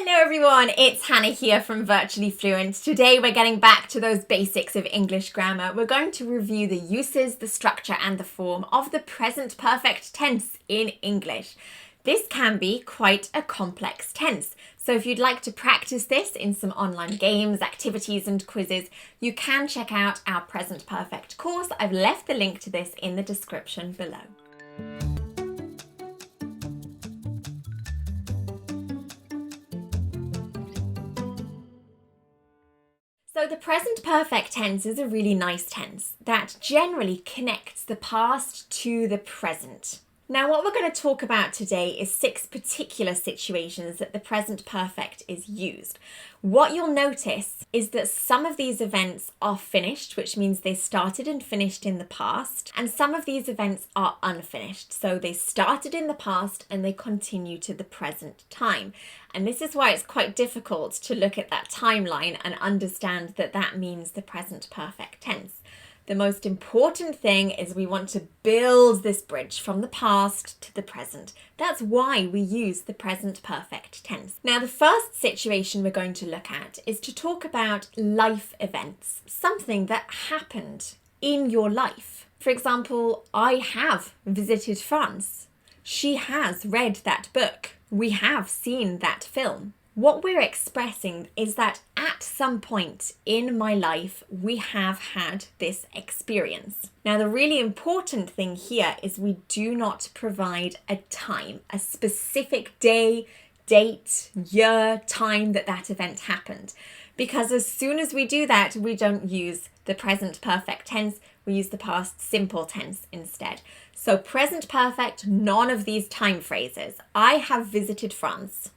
Hello everyone, it's Hannah here from Virtually Fluent. Today we're getting back to those basics of English grammar. We're going to review the uses, the structure and the form of the present perfect tense in English. This can be quite a complex tense, so if you'd like to practice this in some online games, activities and quizzes, you can check out our present perfect course. I've left the link to this in the description below. So the present perfect tense is a really nice tense that generally connects the past to the present. Now what we're going to talk about today is 6 particular situations that the present perfect is used. What you'll notice is that some of these events are finished, which means they started and finished in the past, and some of these events are unfinished. So they started in the past and they continue to the present time. And this is why it's quite difficult to look at that timeline and understand that that means the present perfect tense. The most important thing is we want to build this bridge from the past to the present. That's why we use the present perfect tense. Now, the first situation we're going to look at is to talk about life events, something that happened in your life. For example, I have visited France. She has read that book. We have seen that film. What we're expressing is that at some point in my life, we have had this experience. Now, the really important thing here is we do not provide a time, a specific day, date, year, time that event happened. Because as soon as we do that, we don't use the present perfect tense, we use the past simple tense instead. So present perfect, none of these time phrases. I have visited France.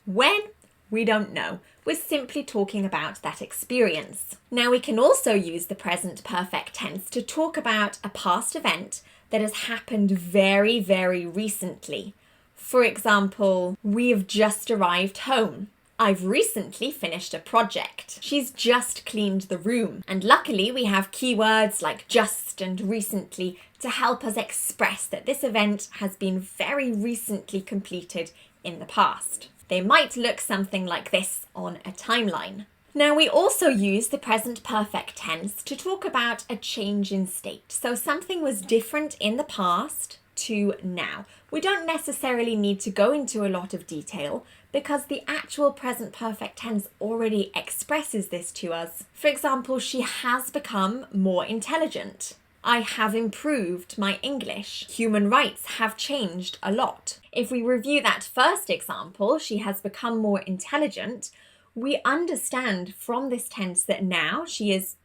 When? We don't know. We're simply talking about that experience. Now we can also use the present perfect tense to talk about a past event that has happened very, very recently. For example, we've just arrived home. I've recently finished a project. She's just cleaned the room. And luckily we have keywords like just and recently to help us express that this event has been very recently completed in the past. They might look something like this on a timeline. Now we also use the present perfect tense to talk about a change in state. So something was different in the past to now. We don't necessarily need to go into a lot of detail because the actual present perfect tense already expresses this to us. For example, she has become more intelligent. I have improved my English. Human rights have changed a lot. If we review that first example, she has become more intelligent, we understand from this tense that now she is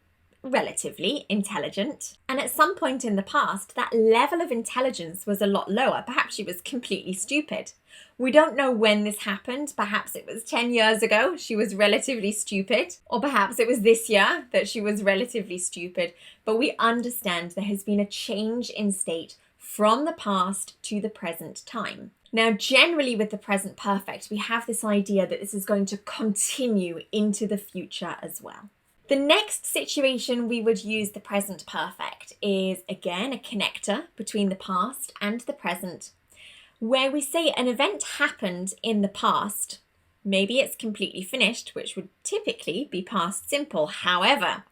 relatively intelligent. And at some point in the past, that level of intelligence was a lot lower. Perhaps she was completely stupid. We don't know when this happened. Perhaps it was 10 years ago, she was relatively stupid. Or perhaps it was this year that she was relatively stupid. But we understand there has been a change in state from the past to the present time. Now, generally with the present perfect, we have this idea that this is going to continue into the future as well. The next situation we would use the present perfect is, again, a connector between the past and the present, where we say an event happened in the past. Maybe it's completely finished, which would typically be past simple. However,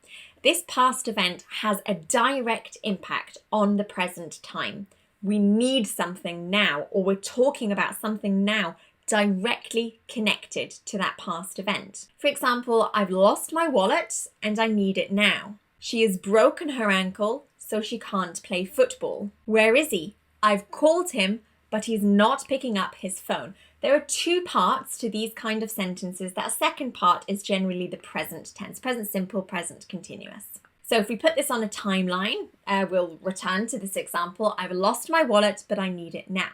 this past event has a direct impact on the present time. We need something now, or we're talking about something now directly connected to that past event. For example, I've lost my wallet and I need it now. She has broken her ankle, so she can't play football. Where is he? I've called him, but he's not picking up his phone. There are 2 parts to these kind of sentences. That second part is generally the present tense, present simple, present continuous. So if we put this on a timeline, we'll return to this example. I've lost my wallet, but I need it now.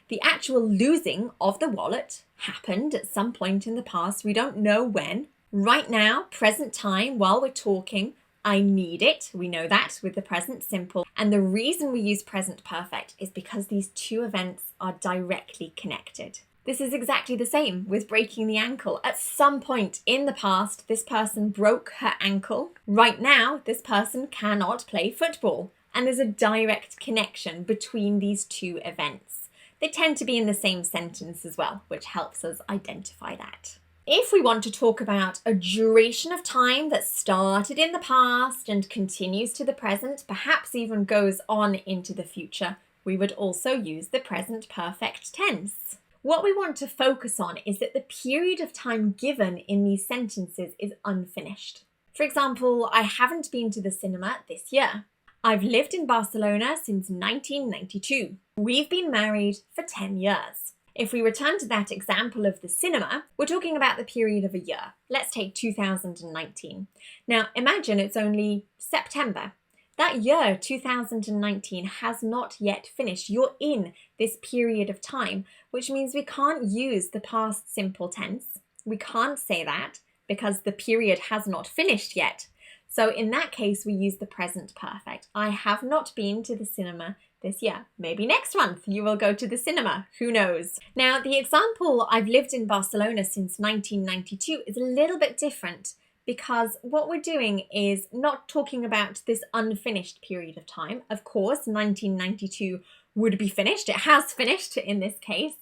The actual losing of the wallet happened at some point in the past. We don't know when. Right now, present time, while we're talking, I need it. We know that with the present simple. And the reason we use present perfect is because these 2 events are directly connected. This is exactly the same with breaking the ankle. At some point in the past, this person broke her ankle. Right now, this person cannot play football. And there's a direct connection between these 2 events. They tend to be in the same sentence as well, which helps us identify that. If we want to talk about a duration of time that started in the past and continues to the present, perhaps even goes on into the future, we would also use the present perfect tense. What we want to focus on is that the period of time given in these sentences is unfinished. For example, I haven't been to the cinema this year. I've lived in Barcelona since 1992. We've been married for 10 years. If we return to that example of the cinema, we're talking about the period of a year. Let's take 2019. Now, imagine it's only September. That year, 2019, has not yet finished. You're in this period of time, which means we can't use the past simple tense. We can't say that because the period has not finished yet. So in that case, we use the present perfect. I have not been to the cinema this year. Maybe next month you will go to the cinema. Who knows? Now, the example I've lived in Barcelona since 1992 is a little bit different because what we're doing is not talking about this unfinished period of time. Of course, 1992 would be finished. It has finished in this case.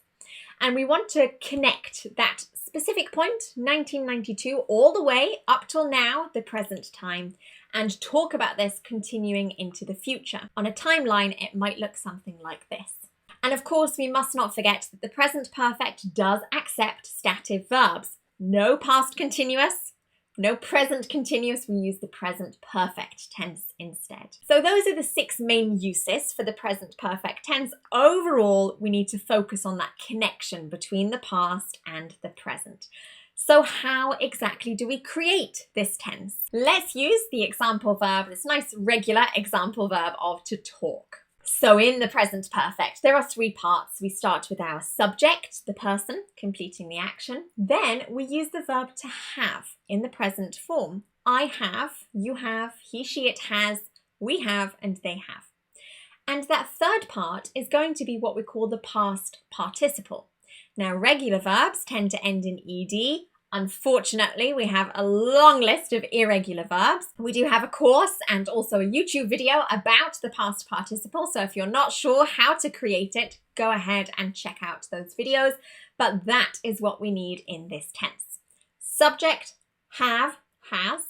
And we want to connect that specific point, 1992, all the way up till now, the present time, and talk about this continuing into the future. On a timeline, it might look something like this. And of course, we must not forget that the present perfect does accept stative verbs. No past continuous, no present continuous, we use the present perfect tense instead. So those are the 6 main uses for the present perfect tense. Overall, we need to focus on that connection between the past and the present. So how exactly do we create this tense? Let's use the example verb, this nice regular example verb of to talk. So in the present perfect, there are 3 parts. We start with our subject, the person completing the action. Then we use the verb to have in the present form. I have, you have, he, she, it has, we have, and they have. And that third part is going to be what we call the past participle. Now, regular verbs tend to end in ed. Unfortunately, we have a long list of irregular verbs. We do have a course and also a YouTube video about the past participle. So if you're not sure how to create it, go ahead and check out those videos. But that is what we need in this tense. Subject, have, has,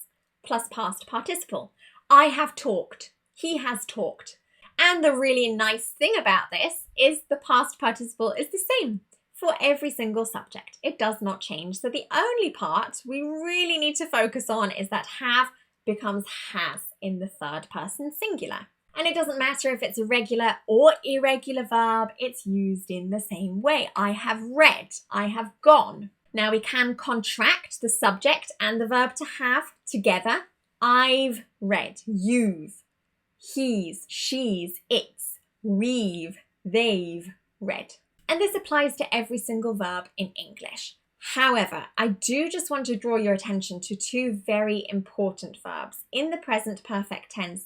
plus past participle. I have talked. He has talked. And the really nice thing about this is the past participle is the same for every single subject. It does not change. So the only part we really need to focus on is that have becomes has in the third person singular. And it doesn't matter if it's a regular or irregular verb, it's used in the same way. I have read, I have gone. Now we can contract the subject and the verb to have together. I've read, you've, he's, she's, it's, we've, they've read. And this applies to every single verb in English. However, I do just want to draw your attention to 2 very important verbs in the present perfect tense,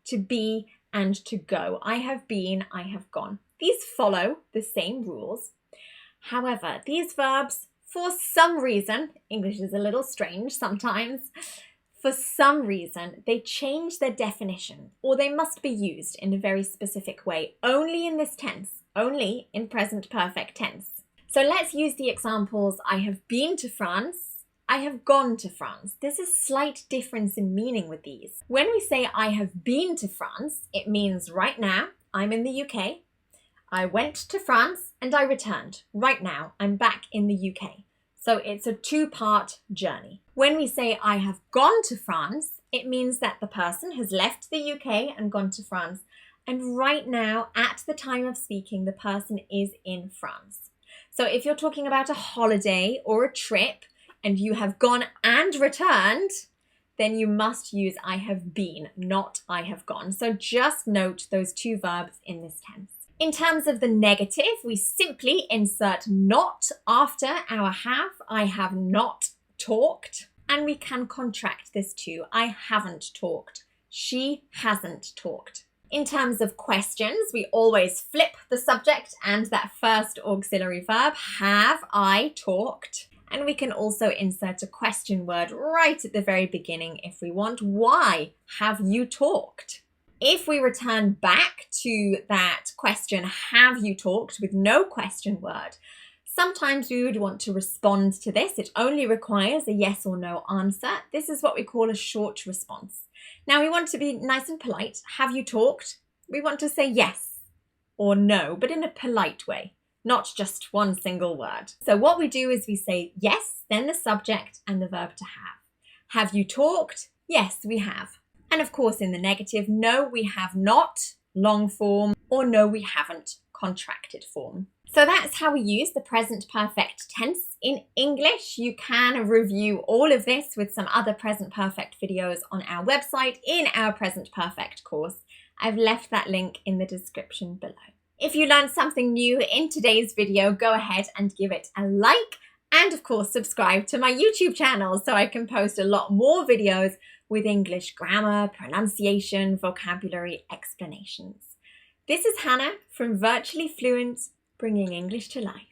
to be and to go. I have been, I have gone. These follow the same rules. However, these verbs, for some reason, English is a little strange sometimes, for some reason, they change their definition, or they must be used in a very specific way, only in this tense, only in present perfect tense. So let's use the examples. I have been to France, I have gone to France. There's a slight difference in meaning with these. When we say I have been to France, it means right now, I'm in the UK, I went to France and I returned. Right now, I'm back in the UK. So it's a 2-part journey. When we say I have gone to France, it means that the person has left the UK and gone to France. And right now, at the time of speaking, the person is in France. So if you're talking about a holiday or a trip and you have gone and returned, then you must use I have been, not I have gone. So just note those 2 verbs in this tense. In terms of the negative, we simply insert not after our have. I have not talked. And we can contract this to I haven't talked. She hasn't talked. In terms of questions, we always flip the subject and that first auxiliary verb. Have I talked? And we can also insert a question word right at the very beginning if we want. Why have you talked? If we return back to that question, have you talked, with no question word, Sometimes we would want to respond to this. It only requires a yes or no answer. This is what we call a short response. Now we want to be nice and polite. Have you talked? We want to say yes or no, but in a polite way, not just one single word. So what we do is we say yes, then the subject and the verb to have. Have you talked? Yes, we have. And of course, in the negative, no, we have not, long form, or no, we haven't, contracted form. So that's how we use the present perfect tense in English. You can review all of this with some other present perfect videos on our website in our present perfect course. I've left that link in the description below. If you learned something new in today's video, go ahead and give it a like. And of course, subscribe to my YouTube channel so I can post a lot more videos with English grammar, pronunciation, vocabulary explanations. This is Hannah from Virtually Fluent, bringing English to life.